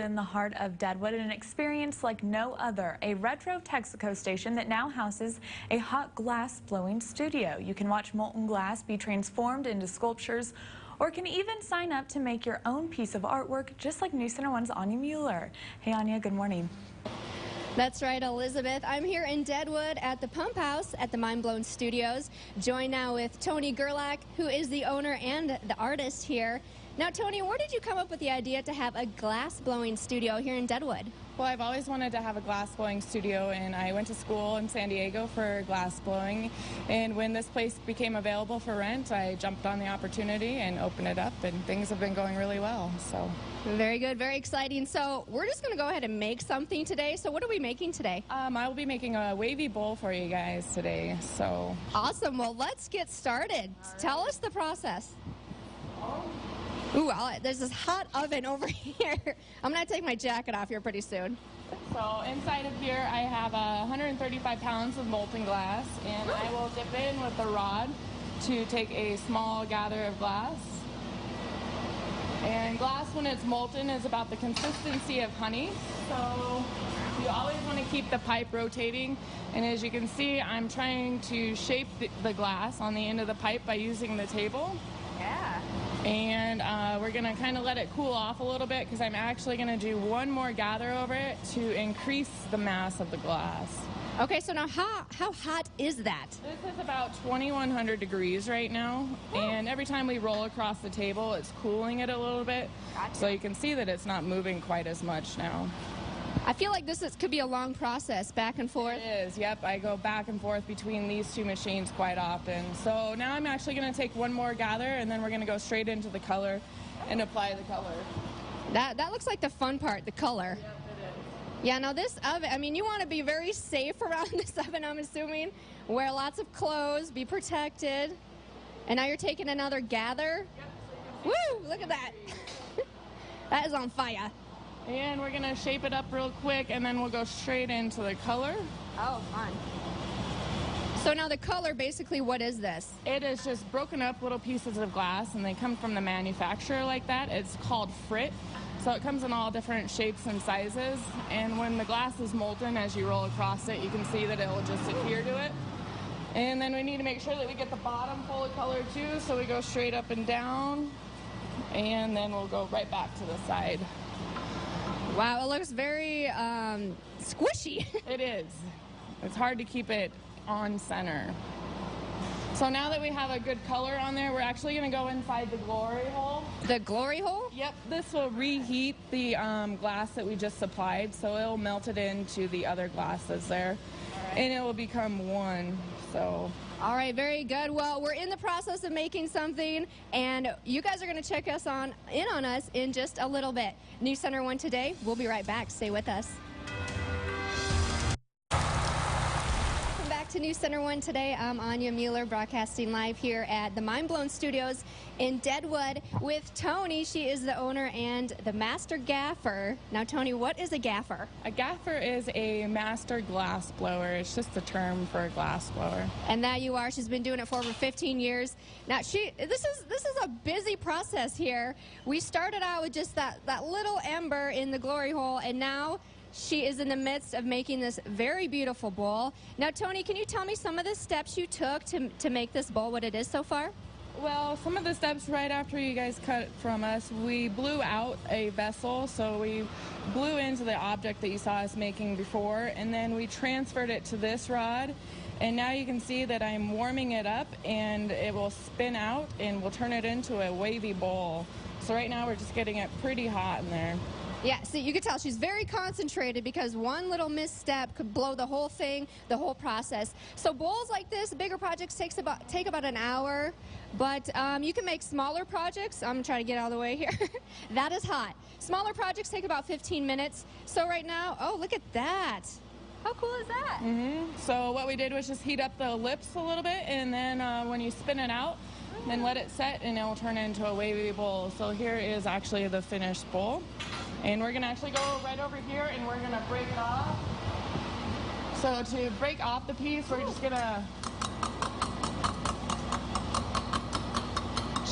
in the heart of Deadwood, an experience like no other, a retro Texaco station that now houses a hot glass blowing studio. You can watch molten glass be transformed into sculptures, or can even sign up to make your own piece of artwork, just like News Center 1's Anya Mueller. Hey Anya, good morning. That's right, Elizabeth. I'm here in Deadwood at the Pump House at the Mind Blown Studios, joined now with Tony Gerlach, who is the owner and the artist here. Now, Tony, where did you come up with the idea to have a glass-blowing studio here in Deadwood? Well, I've always wanted to have a glass-blowing studio, and I went to school in San Diego for glass blowing. And when this place became available for rent, I jumped on the opportunity and opened it up, and things have been going really well. So very good, very exciting. So we're just going to go ahead and make something today. So what are we making today? I will be making a wavy bowl for you guys today. So awesome. Well, let's get started. Right. Tell us the process. Ooh, there's this hot oven over here. I'm going to take my jacket off here pretty soon. So inside of here I have 135 pounds of molten glass, and I will dip in with the rod to take a small gather of glass. And glass, when it's molten, is about the consistency of honey. So you always want to keep the pipe rotating. And as you can see, I'm trying to shape the glass on the end of the pipe by using the table. Yeah. And we're going to kind of let it cool off a little bit, because I'm actually going to do one more gather over it to increase the mass of the glass. Okay, so now how hot is that? This is about 2,100 degrees right now. And every time we roll across the table, it's cooling it a little bit. Gotcha. So you can see that it's not moving quite as much now. I feel like this could be a long process, back and forth. It is, yep. I go back and forth between these two machines quite often. So now I'm actually going to take one more gather, and then we're going to go straight into the color and apply the color. That looks like the fun part, the color. Yep, it is. Yeah, now this oven, I mean, you want to be very safe around this oven, I'm assuming. Wear lots of clothes, be protected. And now you're taking another gather. Yep. Woo, look at that. That is on fire. And we're going to shape it up real quick, and then we'll go straight into the color. Oh, fun. So now the color, basically, what is this? It is just broken up little pieces of glass, and they come from the manufacturer like that. It's called frit. So it comes in all different shapes and sizes. And when the glass is molten, as you roll across it, you can see that it will just adhere to it. And then we need to make sure that we get the bottom full of color too. So we go straight up and down, and then we'll go right back to the side. Wow, it looks very squishy. It is. It's hard to keep it on center. So now that we have a good color on there, we're actually going to go inside the glory hole. The glory hole? Yep. This will reheat the glass that we just supplied, so it'll melt it into the other glasses there. Right. And it will become one. So. All right, very good. Well, we're in the process of making something, and you guys are going to check us in on us in just a little bit. News Center 1 today. We'll be right back. Stay with us. Welcome back to News Center 1 today. I'm Anya Mueller, broadcasting live here at the Mind Blown Studios in Deadwood with Tony. She is the owner and the master gaffer. Now, Tony, what is a gaffer? A gaffer is a master glass blower. It's just a term for a glass blower. And that you are. She's been doing it for over 15 years. Now, this is a busy process here. We started out with just that little ember in the glory hole, and now she is in the midst of making this very beautiful bowl. Now, Tony, can you tell me some of the steps you took to make this bowl what it is so far? Well, some of the steps right after you guys cut from us, we blew out a vessel. So we blew into the object that you saw us making before, and then we transferred it to this rod. And now you can see that I'm warming it up, and it will spin out, and we'll turn it into a wavy bowl. So right now we're just getting it pretty hot in there. Yeah, see, you can tell she's very concentrated, because one little misstep could blow the whole thing, the whole process. So bowls like this, bigger projects take about an hour, but you can make smaller projects. I'm trying to get out of the way here. That is hot. Smaller projects take about 15 minutes. So right now, oh, look at that. How cool is that? So what we did was just heat up the lips a little bit, and then when you spin it out, then let it set, and it will turn into a wavy bowl. So here is actually the finished bowl. And we're going to actually go right over here, and we're going to break it off. So to break off the piece, we're just going to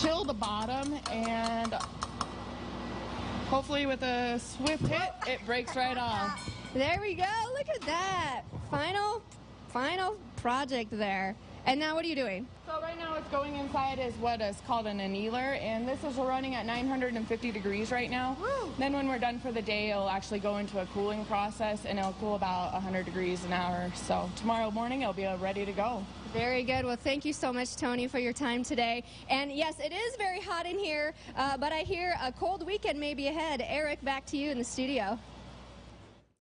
chill the bottom and hopefully with a swift hit, it breaks right off. There we go. Look at that. Final project there. And now what are you doing? So right now it's going inside is what is called an annealer, and this is running at 950 degrees right now. Woo. Then when we're done for the day, it'll actually go into a cooling process, and it'll cool about 100 degrees an hour. So tomorrow morning it'll be ready to go. Very good. Well, thank you so much, Tony, for your time today. And yes, it is very hot in here, but I hear a cold weekend may be ahead. Eric, back to you in the studio.